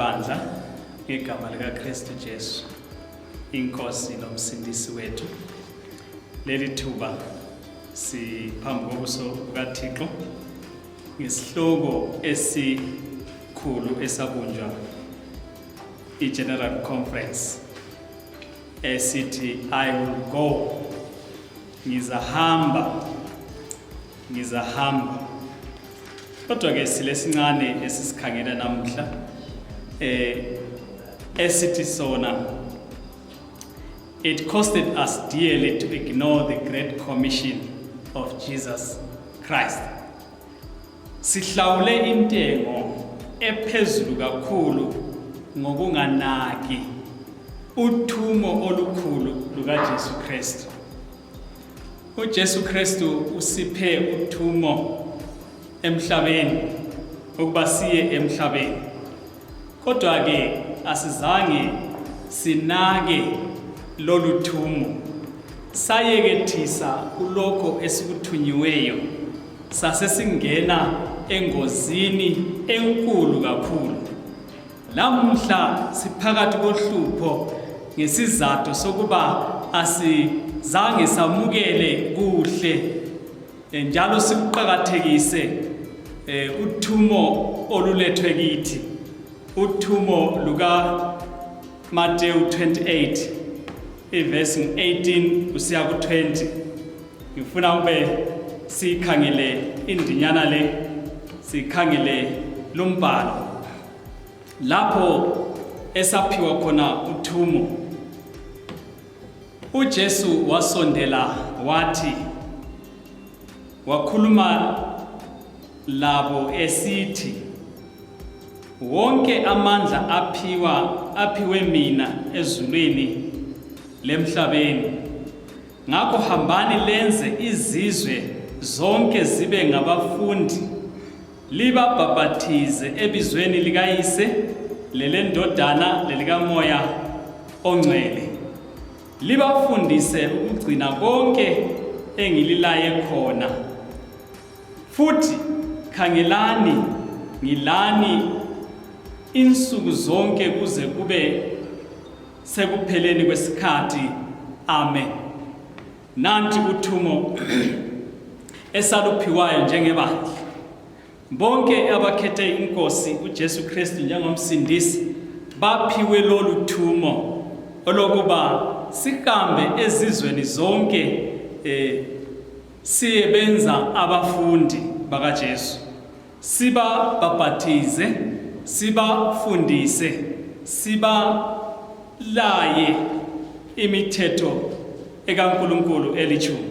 lebandla ngegama likaKristu Jesu inkosi nomsindisi wethu. Leli thuba siphambi kobuso bukaThixo ngesihloko esikhulu esabunjwa i-General Conference esithi I will go, ngizahamba. Kodwa ke silesincane esisikhangela namuhla esithi sona, it costed us dearly to ignore the great commission of Jesus Christ. Sihlawule intengo ephezulu kakhulu ngokunganaki uthumo olukhulu lukaJesu Kristu. UJesu Kristu usiphe uthumo emhlabeni ukuba siye emhlabeni. Kodwa ke asizange sinake lolu thumo, sayekethisa kulokho esikuthunyiweyo, sasesingena engozini enkulu kakhulu. Lamuhla siphakathi kohlupho ngesizathu sokuba asizange samukele kuhle njalo sikuqakathekise uthumo olulethwe kithi, uthumo luka Matthew 28 verse 18 kusiya ku 20. Ngifuna ube sikhangele indinyana le, sikhangele lombhalo lapho esaphiwa khona uthumo. uJesu wasondela wathi, wakhuluma labo esithi, wonke amandla aphiwe mina ezulwini lemhlabeni. Ngakho hambani lenze izizwe zonke zibe ngabafundi, libabhaphathize ebizweni likayise lelendodana lelikamoya ongcwele, libafundise ukugcina konke engililaye khona. Futhi khangelani ngilani insuku zonke kuze kube sekupheleni kwesikhathi. Amen. Nanti uthumo esaluphiwayo njengebandla. Bonke abakhethe inkosi uJesu Kristu njengomsindisi baphiwe lolu thumo olokuba sihambe ezizweni zonke siyebenza abafundi bakaJesu, sibabhaphathize, sibafundise, sibalaye imithetho ekaNkulunkulu elichumi.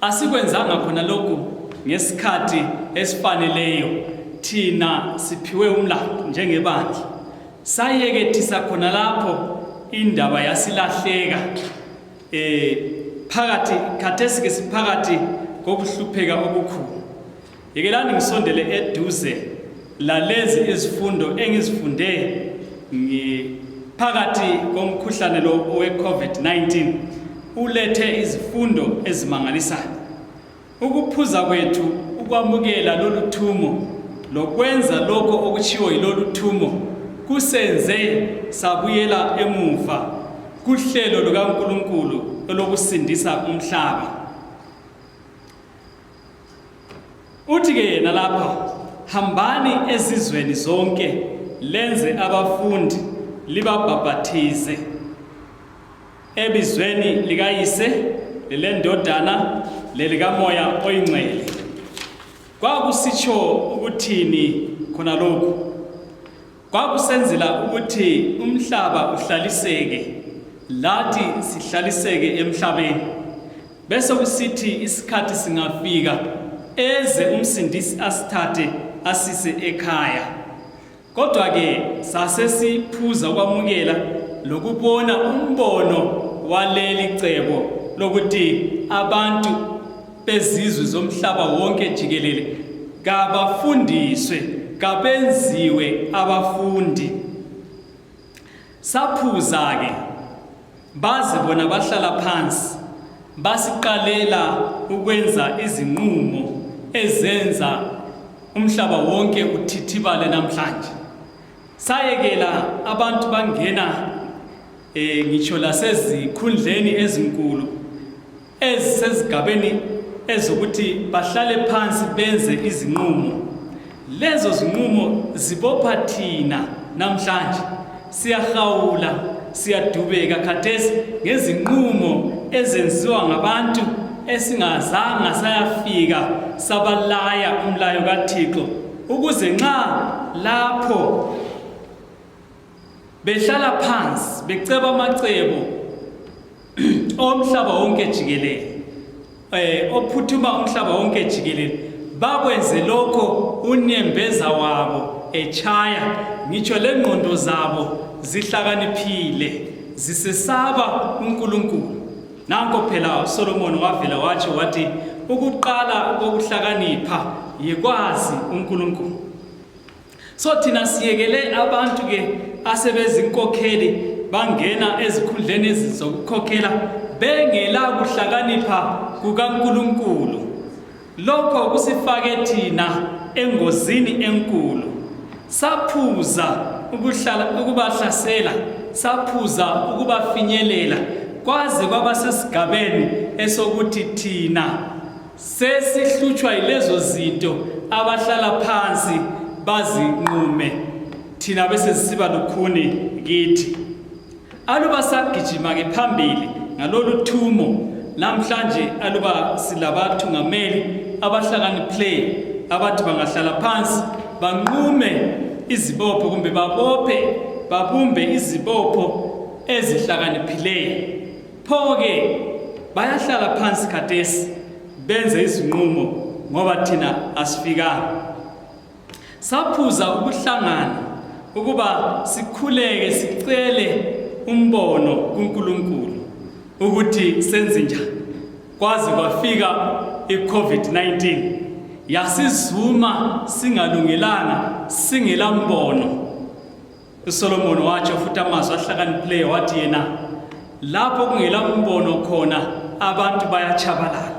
Asikwenzanga khona lokhu ngesikhathi esifaneleyo thina siphiwe umlando njengebandla. Sayekethisa khona lapho indaba yasilahleka phakathi khathesi ke siphakathi kokuhlupheka okukhulu. Yekelani ngisondele eduze lalezi izifundo engizifunde phakathi komkhuhlane lo we-COVID-19 ulethe izifundo ezimangalisayo. Ukuphuza kwethu ukwamukela lolu thumo lokwenza lokho okuchiwo yilolu thumo kusenze sabuyela emuva kuhlelo lukaNkulunkulu lokusindisa umhlaba. Uthi ke yena lapha, hambani ezizweni zonke lenze abafundi, libabhaphathize ebizweni likayise lelendodana lelikamoya oyingcwele. Kwakusitsho ukuthini khona lokhu? Kwakusenzela ukuthi umhlaba uhlaliseke, lathi sihlaliseke emhlabeni. Bese kusithi isikhathi singafika eze umsindisi asithathe asise ekhaya. Kodwa ke sasesiphuza ukwamukela lokubona umbono waleli cebo lokuthi abantu bezizwe zomhlaba wonke jikelele kabafundiswe, kabenziwe abafundi. Saphuza ke baze bona bahlala phansi basiqalela ukwenza izinqumo ezenza umhlaba wonke uthithibale namhlanje. sayekela abantu bangena ngitsho lasezikhundleni ezinkulu ezisezigabeni ezokuthi bahlale phansi benze izinqumo. Lezo zinqumo zibopha thina namhlanje. Siyahawula, siyadubeka khathesi ngezinqumo ezenziwa ngabantu esingazanga sayafika sabalaya umlayo kaThixo, ukuze nxa lapho behlala phansi beceba amacebo omhlaba wonke jikelele, ophuthuma umhlaba wonke jikelele, bakwenze lokho unyembeza wabo echaya, ngitsho lengqondo zabo zihlakaniphile, zisesaba uNkulunkulu. Nanko phela Solomon wavela watsho wathi ukuqala kokuhlakanipha yikwazi uNkulunkulu. So thina siyekele abantu ke asebezinkokheli bangena ezikhundleni ezizokukhokhela bengela kuhlakanipha kukaNkulunkulu. Lokho kusifake thina engozini enkulu. Saphuza ukubahlasela, saphuza ukubafinyelela, kwaze kwaba sesigabeni esokuthi thina sesihlutshwa yilezo zinto abahlala phansi bazinqume, thina bese sisiba lukhuni kithi. Aluba sagijima ke phambili ngalolu thumo namhlanje, aluba silabathungameli abahlakaniphileyo abathi bangahlala phansi banqume izibopho kumbe babumbe izibopho ezihlakaniphileyo, pho-ke bayahlala phansi khathesi benze izinqumo ngoba thina asifikanga. Saphuza ukuhlangana ukuba sikhuleke sicele umbono kuNkulunkulu ukuthi senze njani, kwaze kwafika iCovid-19 yasizuma singalungelanga, singela mbono. uSolomon watsho futhi amazwi ahlakaniphileyo wathi yena lapho kungela mbono khona abantu bayachabalala,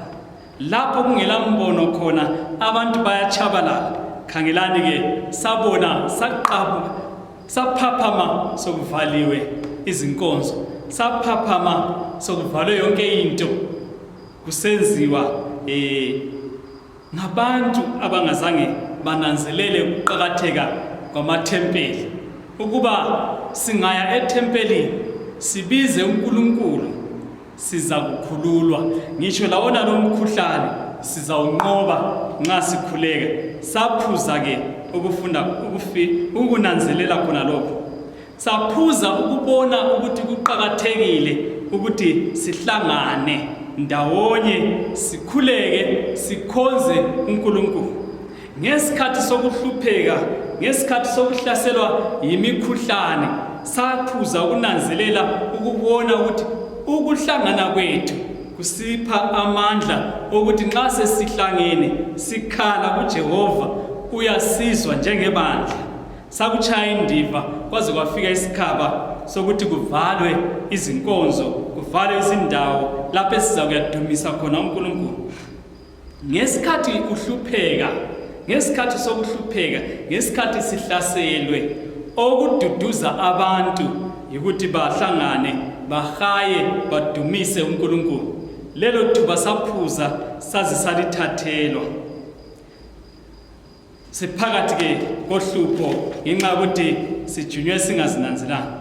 lapho kungela mbono khona abantu bayachabalala. Khangelani ke sabona saqabuka, saphaphama sokuvaliwe izinkonzo, saphaphama sokuvalwe yonke into, kusenziwa ngabantu abangazange bananzelele ukuqakatheka kwamathempeli, ukuba singaya ethempelini sibize uNkulunkulu siza kukhululwa. Ngisho lawona lo mkhuhlane sizawunqoba nxa sikhuleka. Saphuza ke ukufunda ukunanzelela khona lokho. Saphuza ukubona ukuthi kuqakathekile ukuthi sihlangane ndawonye, sikhuleke, sikhonze uNkulunkulu. Ngesikhathi sokuhlupheka, ngesikhathi sokuhlaselwa yimikhuhlane, saphuza ukunanzelela ukubona ukuthi ukuhlangana kwethu kusipha amandla ukuthi nxa sesihlangene sikhala kuJehova uyasizwa njengebandla. Sakuchaya indiva kwaze kwafika isikhaba sokuthi kuvalwe izinkonzo, kuvalwe izindawo lapho esizakuyadumisa khona uNkulunkulu. Ngesikhathi uhlupheka, ngesikhathi sokuhlupheka, ngesikhathi sihlaselwe, okududuza abantu ukuthi bahlangane, bahaye, badumise uNkulunkulu. Lelo thuba saphuza saze salithathelwa. Siphakathi ke kohlupho ngenxa yokuthi sijunywe singazinanzelanga.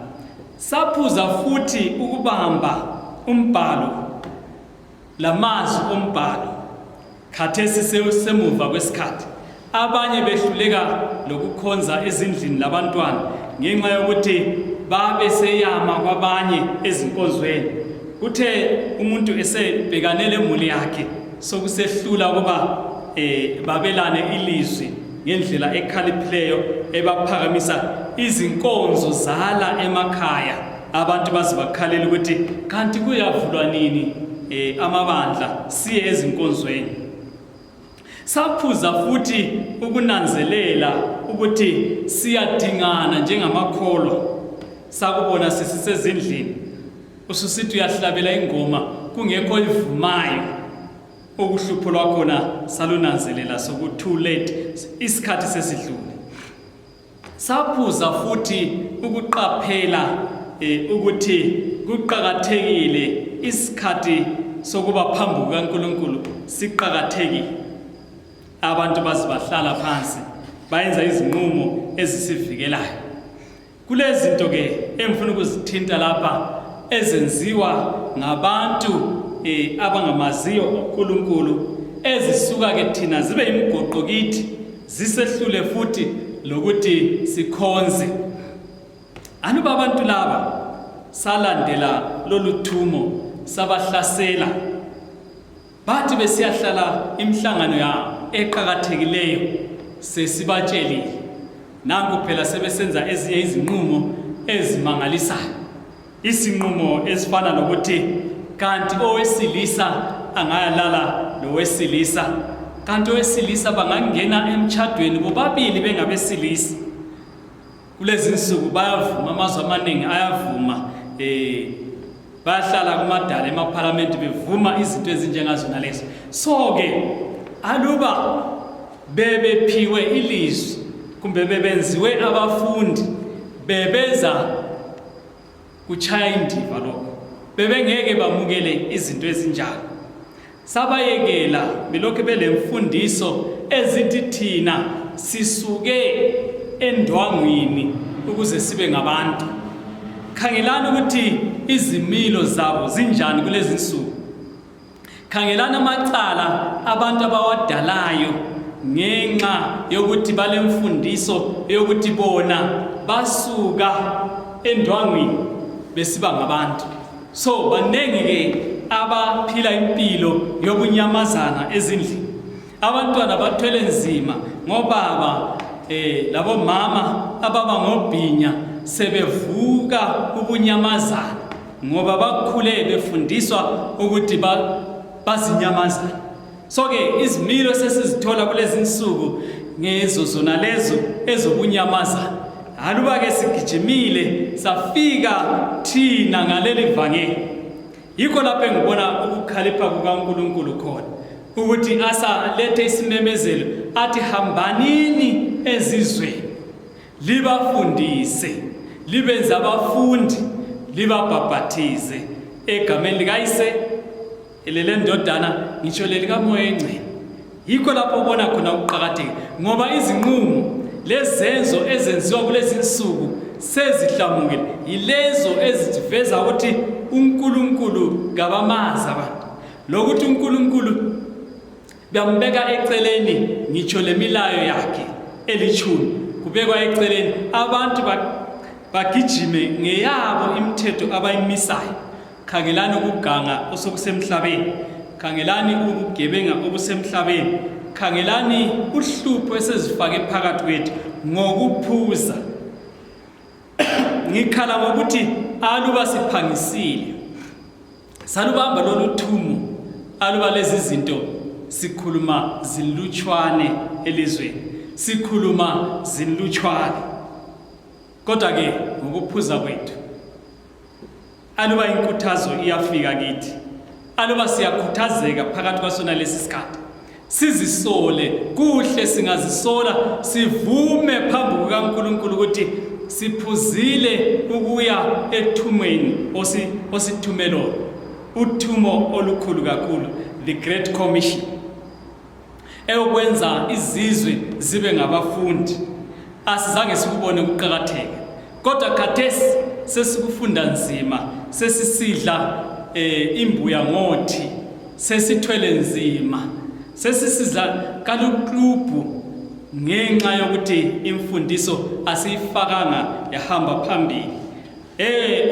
Saphuza futhi ukubamba umbhalo, lamazwi ombhalo. Khathesi semuva kwesikhathi, abanye behluleka lokukhonza ezindlini labantwana ngenxa yokuthi babe seyama kwabanye ezinkonzweni. Kuthe umuntu esebhekanele imuli yakhe sokusehlula ukuba babelane ilizwi ngendlela ekhaliphileyo, ebaphakamisa izinkonzo zala emakhaya. Abantu baze bakhalela ukuthi kanti kuyavulwa nini amabandla siye ezinkonzweni. Saphuza futhi ukunanzelela ukuthi siyadingana njengamakholwa. Sakubona sisezindlini ususithi uyahlabela ingoma kungekho ivumayo, ukuhlupho lwakhona salunanzelela soku too late, isikhathi sesidlule. Saphuza futhi ukuqaphela ukuthi kuqhakathekile isikhathi sokuba phambi kukaNkulunkulu siqhakathekile. Abantu bazibahlala phansi bayenza izinqumo ezisivikelayo. Kulezinto ke engifuna ukuzithinta lapha ezenziwa ngabantu abangamaziyo uNkulunkulu ezisuka ke thina zibe imigoqo kithi zisehlule futhi lokuthi sikhonze. Anuba abantu laba salandela lolu thumo sabahlasela bathi besiyahlala imihlangano yabo eqhakathekileyo sesibatshelile nangu phela sebesenza ezinye izinqumo ezimangalisayo. Isinqumo esifana nokuthi kanti owesilisa angayalala lowesilisa, kanti owesilisa bangangena emtchadweni bobabili bengabesilisa. Kulezi insuku bayavuma, amazwe amaningi ayavuma, bayahlala kumadala emaphalamenti bevuma izinto ezinjengazona lezo. So ke aluba bebephiwe ilizwi kumbe bebenziwe abafundi bebeza kuchaya indiva lokho, bebengeke bamukele izinto ezinjalo. Sabayekela belokhu belemfundiso ezithi thina sisuke endwangwini ukuze sibe ngabantu. Khangelani ukuthi izimilo zabo zinjani kulezi insuku. Khangelani amacala abantu abawadalayo ngenxa yokuthi balemfundiso yokuthi bona basuka endwangwini besiba ngabantu. So banengi ke abaphila impilo yobunyamazana ezindlini. Abantwana bathwele nzima ngobaba labo mama ababa ngobhinya sebevuka ubunyamazana ngoba bakhule befundiswa ukuthi bazinyamazana. So ke izimilo sesizithola kulezi insuku ngezo zona lezo ezobunyamazana. Aluba ke sigijimile safika thina ngaleli vangeli. Yikho lapho engibona ukukhalipha kukaNkulunkulu khona ukuthi asalethe isimemezelo athi hambanini ezizweni libafundise libenze abafundi libabhaphathize egameni likayise elele ndodana ngitsho lelikaMoya eNgcwele. Yikho lapho ubona khona ukuqhakatheka ngoba izinqumo lezenzo ezenziwa kulezi insuku sezihlamukile yilezo eziveza ukuthi uNkulunkulu ngabamazi abantu lokuthi uNkulunkulu bambeka eceleni ngitsho lemilayo yakhe elithuni kubekwa eceleni abantu bagijime ngeyabo imithetho abayimisayo. Khangelani ukuganga osokusemhlabeni, khangelani ukugebenga obusemhlabeni, khangelani uhlupho esezifake phakathi kwethu ngokuphuza. Ngikhala ngokuthi aluba siphangisile salubamba lolu thumo, aluba lezi zinto sikhuluma zilutshwane elizweni, sikhuluma zilutshwane. Kodwa ke ngokuphuza kwethu aluba inkuthazo iyafika kithi, aluba siyakhuthazeka phakathi kwasona lesi sikhathi, sizisole kuhle, singazisola sivume phambi kukaNkulunkulu ukuthi siphuzile ukuya ethumweni osithumelo, uthumo olukhulu kakhulu, the Great Commission, eyokwenza izizwe zibe ngabafundi. Asizange sikubone ukuqhakatheka, kodwa khathesi sesikufunda nzima, sesisidla imbuya ngothi, sesithwele nzima, sesisiza kaluklubhu ngenxa yokuthi imfundiso asiyifakanga yahamba phambili.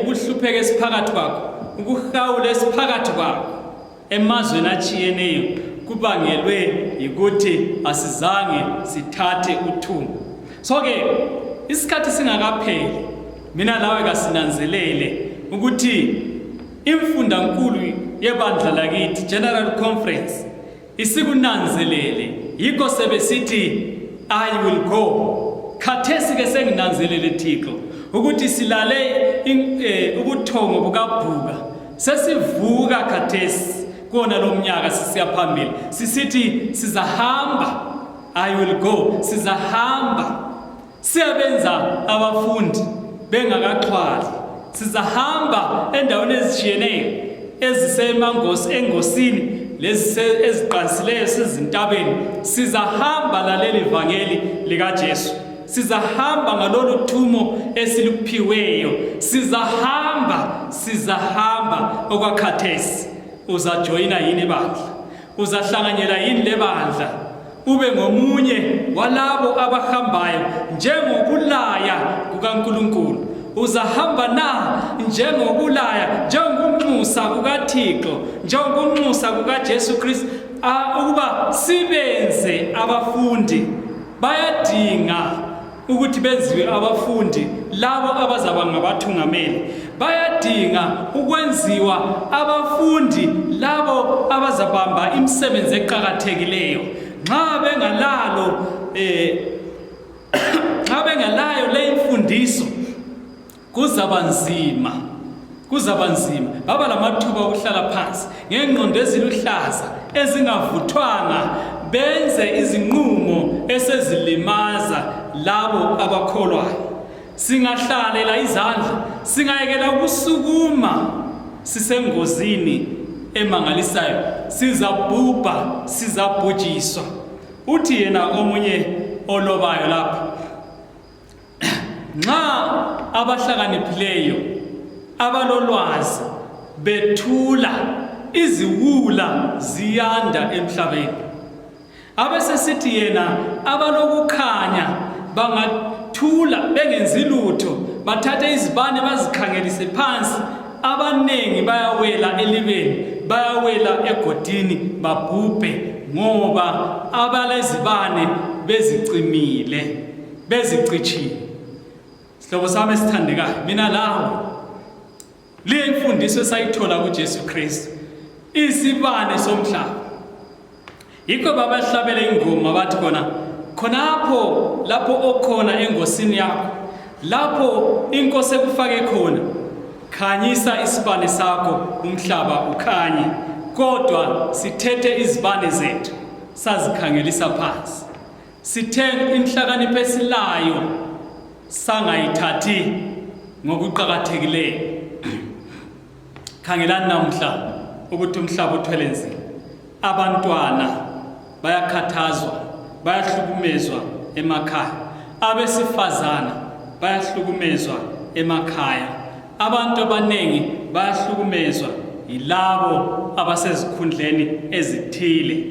Ukuhlupheka esiphakathi kwakho, ukuhawula esiphakathi kwakho emazweni achiyeneyo kubangelwe ukuthi asizange sithathe uthumo. So ke isikhathi singakapheli, mina lawe kasinanzelele ukuthi imfundankulu yebandla lakithi General Conference isikunanzelele. Yikho sebesithi I will go. Khathesi ke senginanzelele Thixo ukuthi silale ubuthongo bukabhuka, sesivuka khathesi kona lo mnyaka sisiya phambili, sisithi sizahamba. I will go, sizahamba. siyabenza abafundi bengakaxhwali. Sizahamba endaweni ezishiyeneyo engosini lezi eziqansileyo sezintabeni. Sizahamba laleli vangeli lika Jesu. Sizahamba ngalolu thumo esiluphiweyo. Sizahamba okwakhathesi. Uzajoyina yini bandla? Uzahlanganyela yini lebandla? Ube ngomunye walabo abahambayo njengokulaya kukaNkulunkulu. Uzahamba na njengokulaya, njengokunxusa kukaThixo, njengokunxusa kukaJesu Kristu ukuba sibenze abafundi. Bayadinga ukuthi benziwe abafundi labo abazaba ngabathungameli. Bayadinga ukwenziwa abafundi labo abazabamba imisebenzi eqhakathekileyo. Nxa bengalayo le imfundiso kuzaba nzima. Baba lamathuba okuhlala phansi ngengqondo eziluhlaza ezingavuthwanga, benze izinqumo esezilimaza labo abakholwayo. Singahlalela izandla, singayekela ukusukuma, sisengozini emangalisayo. Sizabhubha, sizabhujiswa. Uthi yena omunye olobayo lapha, nxa abahlakaniphileyo abalolwazi bethula, iziwula ziyanda emhlabeni. Abesesithi yena abalokukhanya bangathula bengenzi lutho, bathathe izibane bazikhangelise phansi, abanengi bayawela elibeni, bayawela egodini, babhubhe ngoba abalezibane bezicitshile. Sihlobo sami esithandekayo, mina lawe le imfundiso esayithola kuJesu Kristu, isibane somhlaba. Yikho babahlabela ingoma bathi khonapho lapho okhona engosini yakho, lapho inkosi ekufake khona, khanyisa isibane sakho umhlaba ukhanye. Kodwa sithethe izibane zethu sazikhangelisa phansi. Sithe inhlakanipho esilayo sangayithathi ngokuqhakathekileyo. Khangelani namhla ukuthi umhlaba uthwele nzima. Abantwana bayakhathazwa, bayahlukumezwa emakhaya. Abesifazana bayahlukumezwa emakhaya. Abantu abanengi bayahlukumezwa yilabo abasezikhundleni ezithile.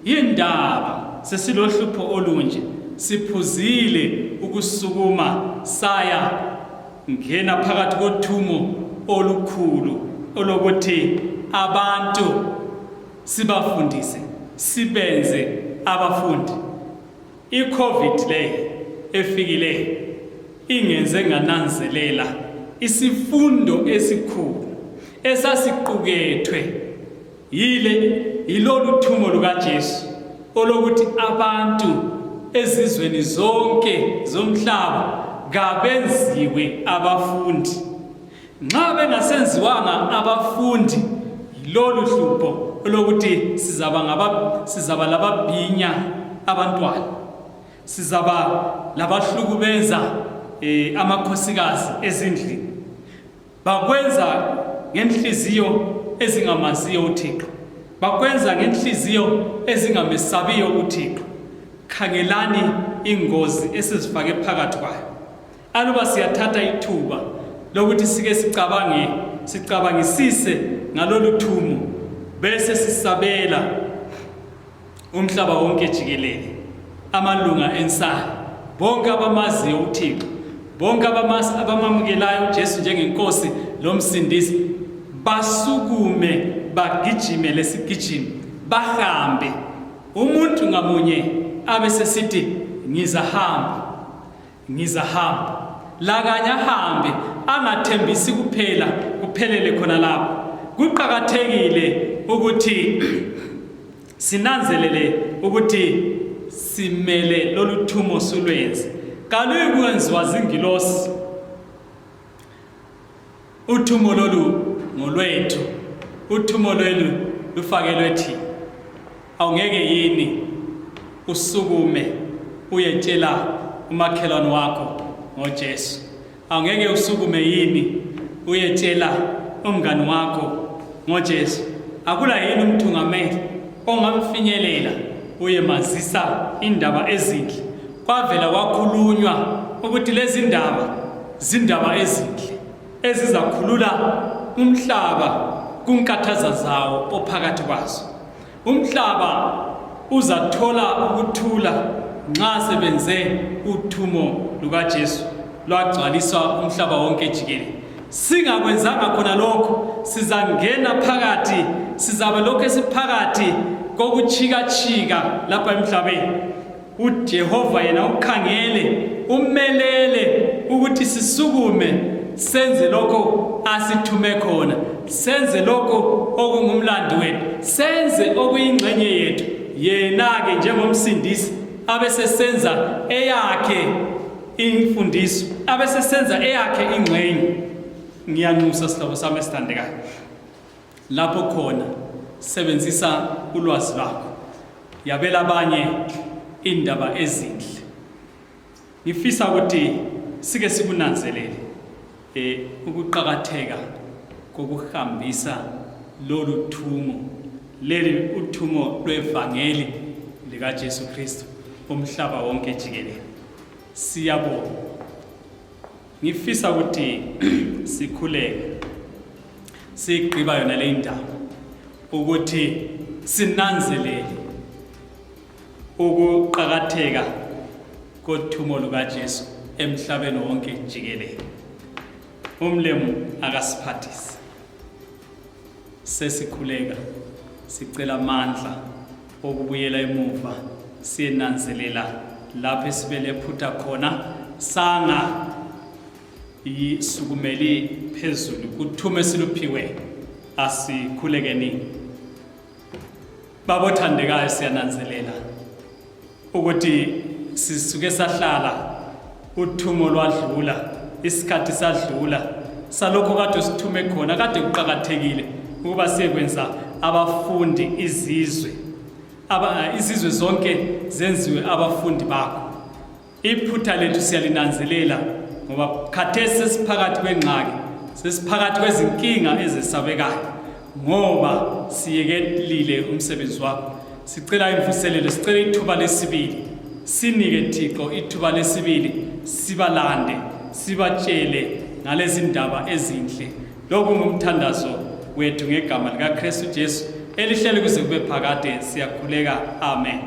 Yindaba sesilohlupho olunje, siphuzile ukusukuma saya ngena phakathi kothumo olukhulu olokuthi abantu sibafundise, sibenze abafundi. I-COVID le efikile ingenze ngananzelela isifundo esikhulu esasiqukethwe yilolu thumo lukaJesu olokuthi abantu ezizweni zonke zomhlaba kabenziwe abafundi. Nxa bengasenziwanga abafundi, yilolu hlupho olokuthi sizaba lababhinya abantwana, sizaba labahlukubeza amakhosikazi ezindlini. Bakwenza ngenhliziyo ezingamaziyo uThixo, bakwenza ngenhliziyo ezingamesabiyo uThixo. Khangelani ingozi esizifake phakathi kwayo. Aluba siyathatha ithuba lokuthi sike sicabangisise ngalolu thumo, bese sisabela umhlaba wonke jikelele, amalunga ensana, bonke abamaziyo uThixo, bonke abamamukelayo uJesu njengenkosi lomsindisi, basukume bagijime lesigijimo, bahambe. Umuntu ngamunye abesesithi ngizahamba. Lakanye ahambe, angathembisi kuphelele khona lapho. Kuqhakathekile ukuthi sinanzelele ukuthi simele lolu thumo sulwenze. Kaluyi kwenziwa zingilosi. Uthumo lolu ngolwethu, uthumo lolu lufakelwe thina. Awungeke yini usukume uyetshela umakhelwane wakho ngoJesu. Awungeke usukume yini uyetshela umngani wakho ngoJesu. Akula yini umthungameli ongamfinyelela uyemazisa indaba ezinhle. Kwavela kwakhulunywa ukuthi lezi ndaba zindaba ezinhle ezizakhulula umhlaba kunkathaza zawo ophakathi kwazo. Umhlaba uzathola ukuthula nxa sebenze uthumo lukaJesu lwagcwaliswa umhlaba wonke jikelele. Singakwenzanga khona lokho, sizangena phakathi, sizaba lokho esiphakathi kokuchika lapha emhlabeni. uJehova yena ukhangele, umelele ukuthi sisukume senze lokho asithume khona, senze lokho okungumlando wethu, senze okuyingxenye yethu. Yena-ke njengomsindisi abesesenza eyakhe imfundiso, abesesenza eyakhe ingxenye. Ngiyanxusa sihlobo sami esithandekayo, lapho khona sebenzisa ulwazi lwakho, yabela abanye indaba ezinhle. Ngifisa ukuthi sike sikunanzelele ukuqhakatheka kokuhambisa lolu thumo, leli uthumo lwevangeli likaJesu Kristu umhlaba wonke jikelele. Siyabonga. Ngifisa ukuthi sikhuleke sigqiba yona le ndaba ukuthi sinanzelele ukuqhakatheka kothumo lukaJesu emhlabeni wonke jikelele. Umlemu akasiphathise. Sesikhuleka sicela amandla okubuyela emuva, siyenanzelela lapho sibele phutha khona, sanga isukumeli phezulu kuthume esiluphiwe. Asikhulekeni babothandekayo, siyananzelela ukuthi sisuke sahlala uthumo lwadlula, isikhathi sadlula salokho kade sithume khona. Kade kuqhakathekile ukuba sikwenza abafundi izizwe zonke zenziwe abafundi bakho. Iphutha lethu siyalinanzelela ngoba khathesi sesiphakathi kwengxaki, sesiphakathi kwezinkinga ezisabekayo ngoba siyekelile umsebenzi wakho. Sicela imvuselelo, sicela ithuba lesibili, sinike Thixo ithuba lesibili, sibalande, sibatshele ngalezi ndaba ezinhle. Lokhu ngumthandazo wethu ngegama likaKristu Jesu elihleli kuze kube phakade. Siyakhuleka, amen.